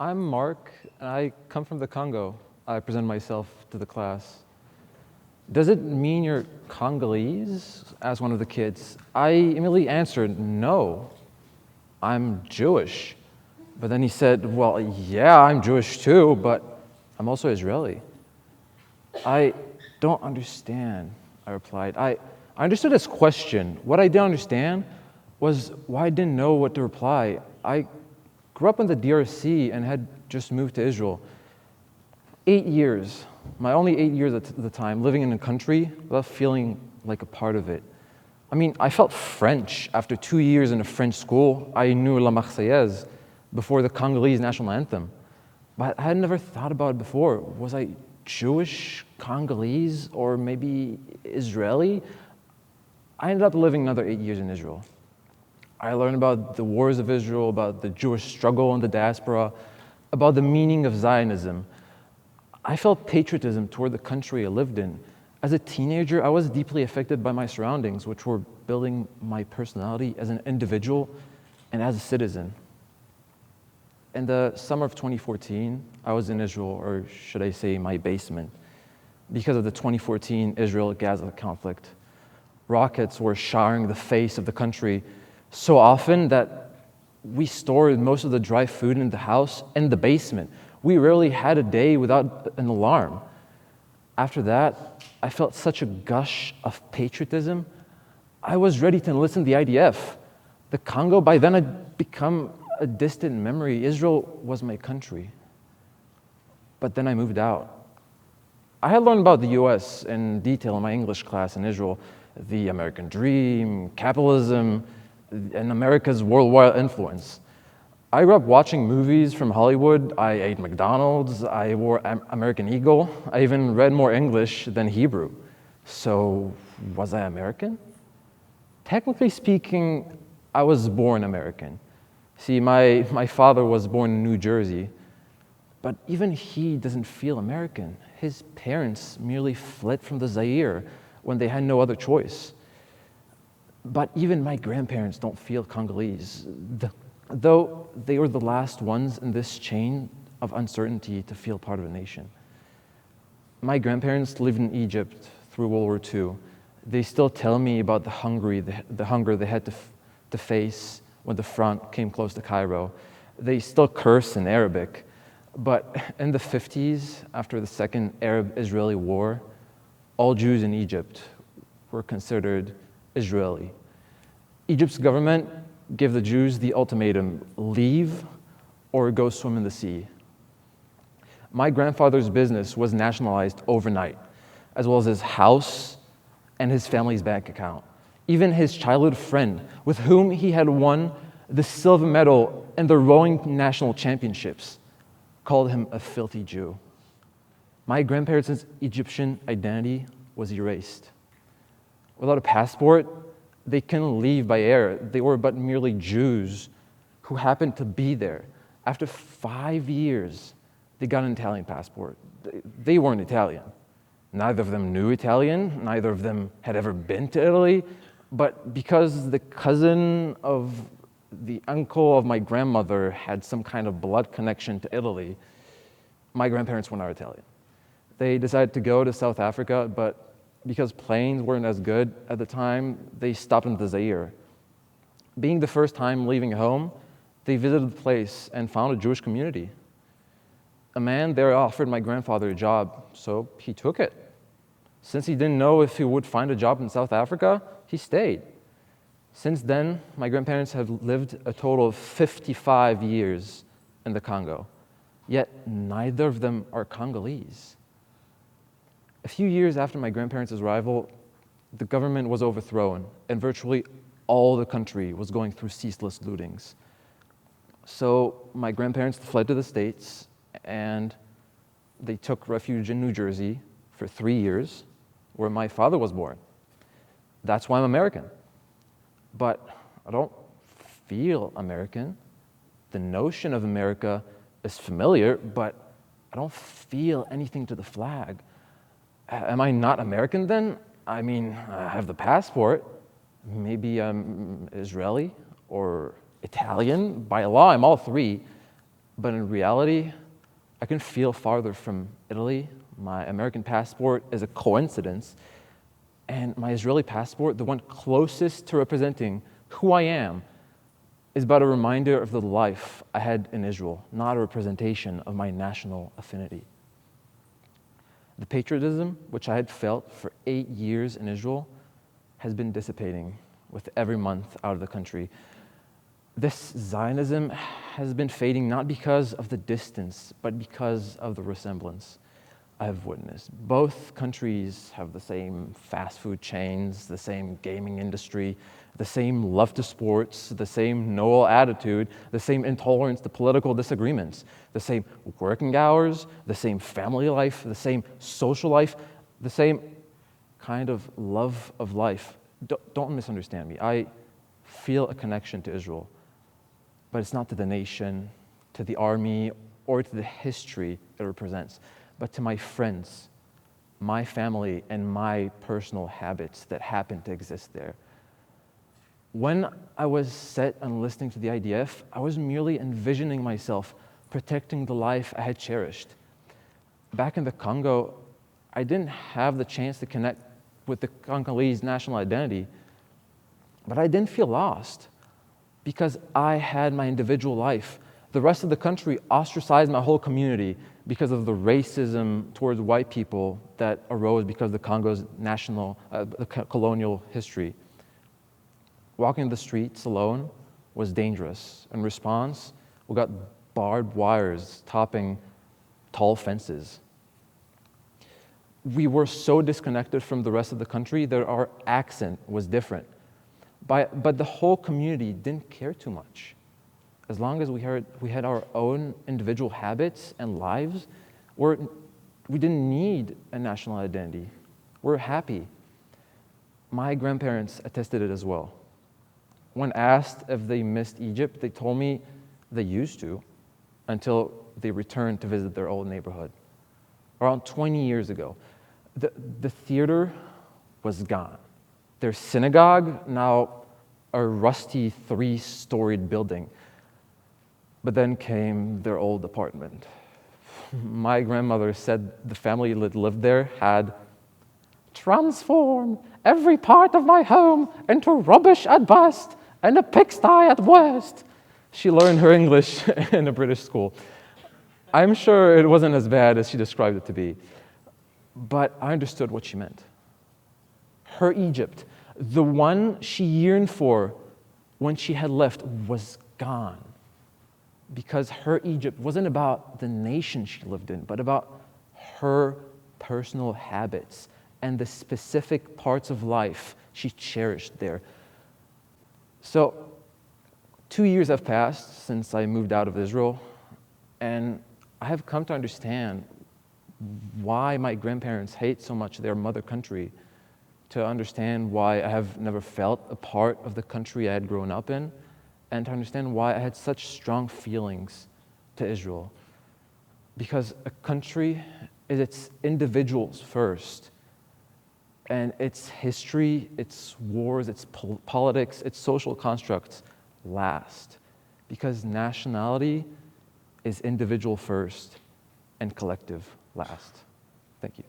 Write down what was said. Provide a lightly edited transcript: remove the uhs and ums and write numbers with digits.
I'm Mark, and I come from the Congo. I present myself to the class. Does it mean you're Congolese? Asked one of the kids. I immediately answered, no, I'm Jewish. But then he said, well, yeah, I'm Jewish too, but I'm also Israeli. I don't understand, I replied. I understood his question. What I didn't understand was why I didn't know what to reply. I grew up in the DRC and had just moved to Israel. 8 years, my only 8 years at the time, living in a country without feeling like a part of it. I mean, I felt French. After 2 years in a French school, I knew La Marseillaise before the Congolese national anthem. But I had never thought about it before. Was I Jewish, Congolese, or maybe Israeli? I ended up living another 8 years in Israel. I learned about the wars of Israel, about the Jewish struggle in the diaspora, about the meaning of Zionism. I felt patriotism toward the country I lived in. As a teenager, I was deeply affected by my surroundings, which were building my personality as an individual and as a citizen. In the summer of 2014, I was in Israel, or should I say my basement, because of the 2014 Israel-Gaza conflict. Rockets were showering the face of the country so often that we stored most of the dry food in the house in the basement. We rarely had a day without an alarm. After that, I felt such a gush of patriotism. I was ready to enlist in the IDF. The Congo, by then, had become a distant memory. Israel was my country. But then I moved out. I had learned about the US in detail in my English class in Israel, the American dream, capitalism, and America's worldwide influence. I grew up watching movies from Hollywood. I ate McDonald's. I wore American Eagle. I even read more English than Hebrew. So, was I American? Technically speaking, I was born American. See, my father was born in New Jersey, but even he doesn't feel American. His parents merely fled from the Zaire when they had no other choice. But even my grandparents don't feel Congolese, though they were the last ones in this chain of uncertainty to feel part of a nation. My grandparents lived in Egypt through World War II. They still tell me about the hunger they had to face when the front came close to Cairo. They still curse in Arabic. But in the 50s, after the Second Arab-Israeli War, all Jews in Egypt were considered Israeli. Egypt's government gave the Jews the ultimatum: leave or go swim in the sea. My grandfather's business was nationalized overnight, as well as his house and his family's bank account. Even his childhood friend, with whom he had won the silver medal in the rowing national championships, called him a filthy Jew. My grandparents' Egyptian identity was erased. Without a passport, they couldn't leave by air. They were but merely Jews who happened to be there. After 5 years, they got an Italian passport. They weren't Italian. Neither of them knew Italian. Neither of them had ever been to Italy. But because the cousin of the uncle of my grandmother had some kind of blood connection to Italy, my grandparents were not Italian. They decided to go to South Africa, but because planes weren't as good at the time, they stopped in the Zaire. Being the first time leaving home, they visited the place and found a Jewish community. A man there offered my grandfather a job, so he took it. Since he didn't know if he would find a job in South Africa, he stayed. Since then, my grandparents have lived a total of 55 years in the Congo, yet neither of them are Congolese. A few years after my grandparents' arrival, the government was overthrown, and virtually all the country was going through ceaseless lootings. So my grandparents fled to the States, and they took refuge in New Jersey for 3 years, where my father was born. That's why I'm American. But I don't feel American. The notion of America is familiar, but I don't feel anything to the flag. Am I not American then? I mean, I have the passport. Maybe I'm Israeli or Italian. By law, I'm all three. But in reality, I can feel farther from Italy. My American passport is a coincidence, and my Israeli passport, the one closest to representing who I am, is but a reminder of the life I had in Israel, not a representation of my national affinity. The patriotism which I had felt for 8 years in Israel has been dissipating with every month out of the country. This Zionism has been fading not because of the distance, but because of the resemblance I have witnessed. Both countries have the same fast food chains, the same gaming industry, the same love to sports, the same Noel attitude, the same intolerance to political disagreements, the same working hours, the same family life, the same social life, the same kind of love of life. Don't misunderstand me. I feel a connection to Israel, but it's not to the nation, to the army, or to the history it represents, but to my friends, my family, and my personal habits that happen to exist there. When I was set on listening to the IDF, I was merely envisioning myself protecting the life I had cherished. Back in the Congo, I didn't have the chance to connect with the Congolese national identity, but I didn't feel lost because I had my individual life. The rest of the country ostracized my whole community because of the racism towards white people that arose because of the Congo's colonial history. Walking the streets alone was dangerous. In response, we got barbed wires topping tall fences. We were so disconnected from the rest of the country that our accent was different. But the whole community didn't care too much. As long as we had our own individual habits and lives, we didn't need a national identity. We're happy. My grandparents attested it as well. When asked if they missed Egypt, they told me they used to until they returned to visit their old neighborhood. Around 20 years ago, the theater was gone. Their synagogue, now a rusty 3-storied building. But then came their old apartment. My grandmother said the family that lived there had transformed every part of my home into rubbish at best and a pigsty at worst. She learned her English in a British school. I'm sure it wasn't as bad as she described it to be, but I understood what she meant. Her Egypt, the one she yearned for when she had left, was gone. Because her Egypt wasn't about the nation she lived in, but about her personal habits and the specific parts of life she cherished there. So, 2 years have passed since I moved out of Israel, and I have come to understand why my grandparents hate so much their mother country, to understand why I have never felt a part of the country I had grown up in, and to understand why I had such strong feelings to Israel. Because a country is its individuals first, and its history, its wars, its politics, its social constructs last. Because nationality is individual first and collective last. Thank you.